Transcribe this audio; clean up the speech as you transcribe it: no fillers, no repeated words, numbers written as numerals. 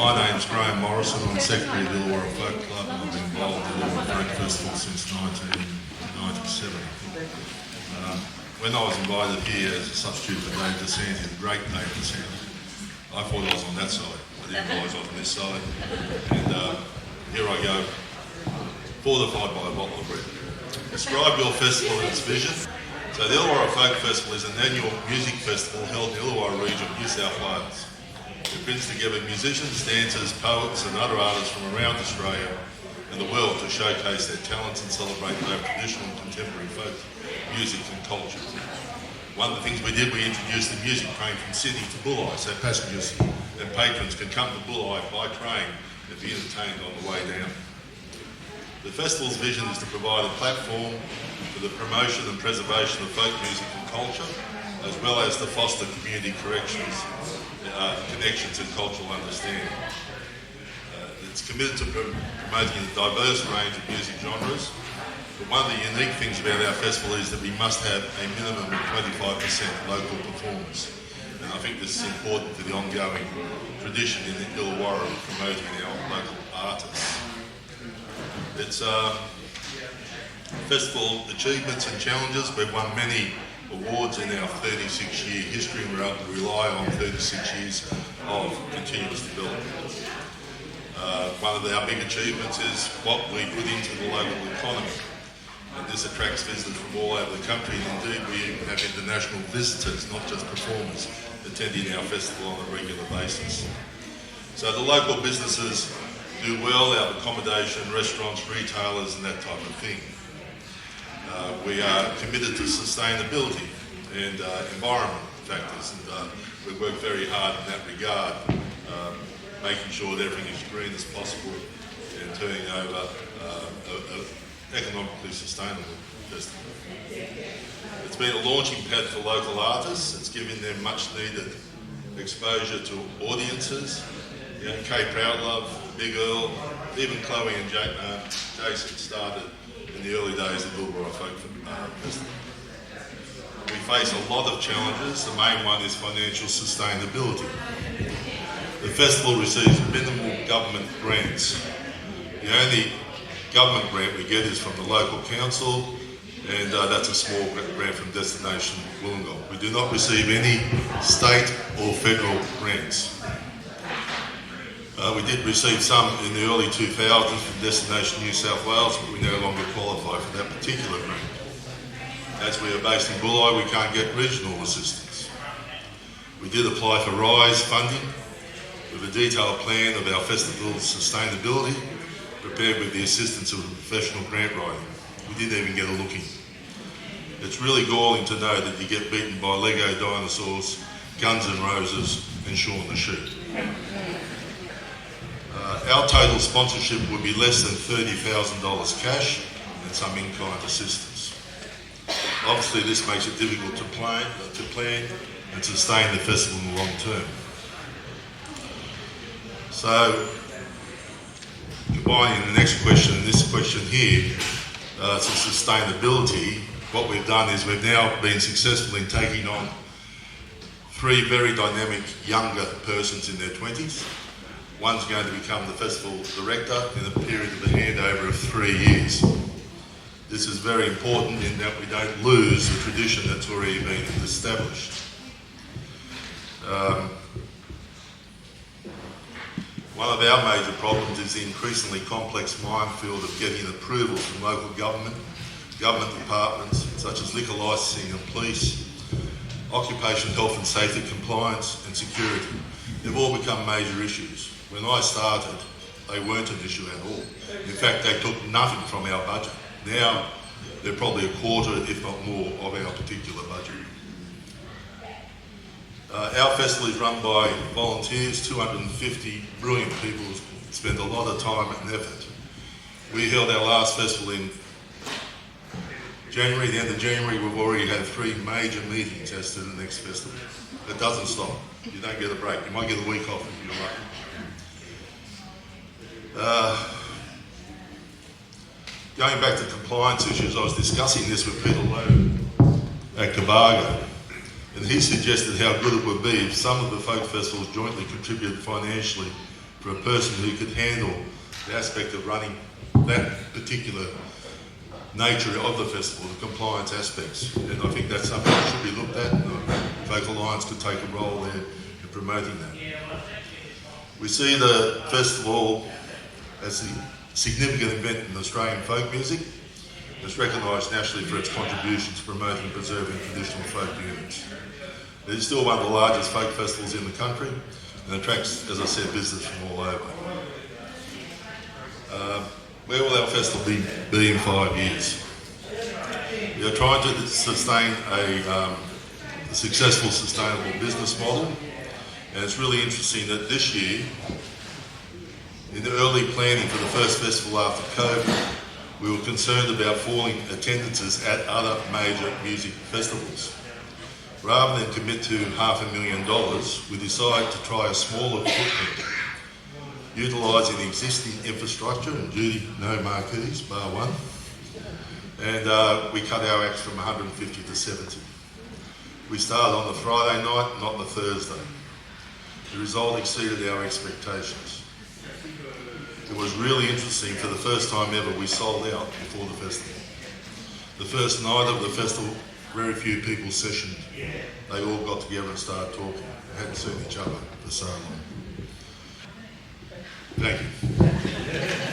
My name's Graeme Morrison. I'm Secretary of the Illawarra Folk Club and I've been involved in the Illawarra Folk Festival since 1997. When I was invited here as a substitute for Dave DeSanti, the great Dave DeSanti, I thought I was on that side. I didn't realise I was on this side. And here I go, fortified by a bottle of bread. Describe your festival and its vision. So the Illawarra Folk Festival is an annual music festival held in the Illawarra region of New South Wales. It brings together musicians, dancers, poets and other artists from around Australia and the world to showcase their talents and celebrate both traditional and contemporary folk music and culture. One of the things we did, we introduced the music train from Sydney to Bulli, so passengers and patrons can come to Bulli by train and be entertained on the way down. The festival's vision is to provide a platform for the promotion and preservation of folk music and culture, as well as to foster community connections and cultural understanding. It's committed to promoting a diverse range of music genres, but one of the unique things about our festival is that we must have a minimum of 25% local performance. And I think this is important for the ongoing tradition in Illawarra of promoting our local artists. It's festival achievements and challenges. We've won many awards in our 36-year history and we're able to rely on 36 years of continuous development. One of our big achievements is what we put into the local economy. And this attracts visitors from all over the country, and indeed we even have international visitors, not just performers, attending our festival on a regular basis. So the local businesses do well, our accommodation, restaurants, retailers and that type of thing. We are committed to sustainability and environment factors, and we work very hard in that regard, making sure that everything is green as possible and turning over an economically sustainable festival. It's been a launching pad for local artists. It's giving them much needed exposure to audiences. You know, Kay Proudlove, Big Earl, even Chloe and Jason started in the early days of the Illawarra Folk Festival. We face a lot of challenges. The main one is financial sustainability. The festival receives minimal government grants. The only government grant we get is from the local council, and that's a small grant from Destination Wollongong. We do not receive any state or federal grants. We did receive some in the early 2000s from Destination New South Wales, but we no longer qualify for that particular grant. As we are based in Bulli, we can't get regional assistance. We did apply for RISE funding with a detailed plan of our festival's sustainability, prepared with the assistance of a professional grant writing. We didn't even get a look in. It's really galling to know that you get beaten by Lego dinosaurs, Guns N' Roses and Shaun the Sheep. Our total sponsorship would be less than $30,000 cash and some in-kind assistance. Obviously this makes it difficult to plan and sustain the festival in the long term. So, combining the next question and this question here, to sustainability, what we've done is we've now been successful in taking on 3 very dynamic younger persons in their 20s. One's going to become the festival director in a period of a handover of 3 years. This is very important in that we don't lose the tradition that's already been established. One of our major problems is the increasingly complex minefield of getting approvals from local government departments such as liquor licensing and police, occupation health and safety compliance and security. They've all become major issues. When I started, they weren't an issue at all. In fact, they took nothing from our budget. Now, they're probably a quarter, if not more, of our particular budget. Our festival is run by volunteers, 250 brilliant people who spend a lot of time and effort. We held our last festival in January. At the end of January, we've already had 3 major meetings as to the next festival. It doesn't stop. You don't get a break. You might get a week off if you're lucky. Going back to compliance issues, I was discussing this with Peter Lowe at Cabargo, and he suggested how good it would be if some of the folk festivals jointly contributed financially for a person who could handle the aspect of running that particular nature of the festival, the compliance aspects. And I think that's something that should be looked at, and the Vocal Alliance could take a role there in promoting that. We see the festival as a significant event in Australian folk music. It's recognised nationally for its contributions to promoting and preserving traditional folk units. It is still one of the largest folk festivals in the country and attracts, as I said, business from all over. Where will our festival be in 5 years? We are trying to sustain a successful, sustainable business model, and it's really interesting that this year, in the early planning for the first festival after COVID, we were concerned about falling attendances at other major music festivals. Rather than commit to $500,000, we decided to try a smaller footprint, utilising the existing infrastructure, and Judy, no marquees, bar one, and we cut our acts from 150 to 70. We started on the Friday night, not the Thursday. The result exceeded our expectations. It was really interesting. For the first time ever, we sold out before the festival. The first night of the festival, very few people sessioned. They all got together and started talking. They hadn't seen each other for so long. Thank you.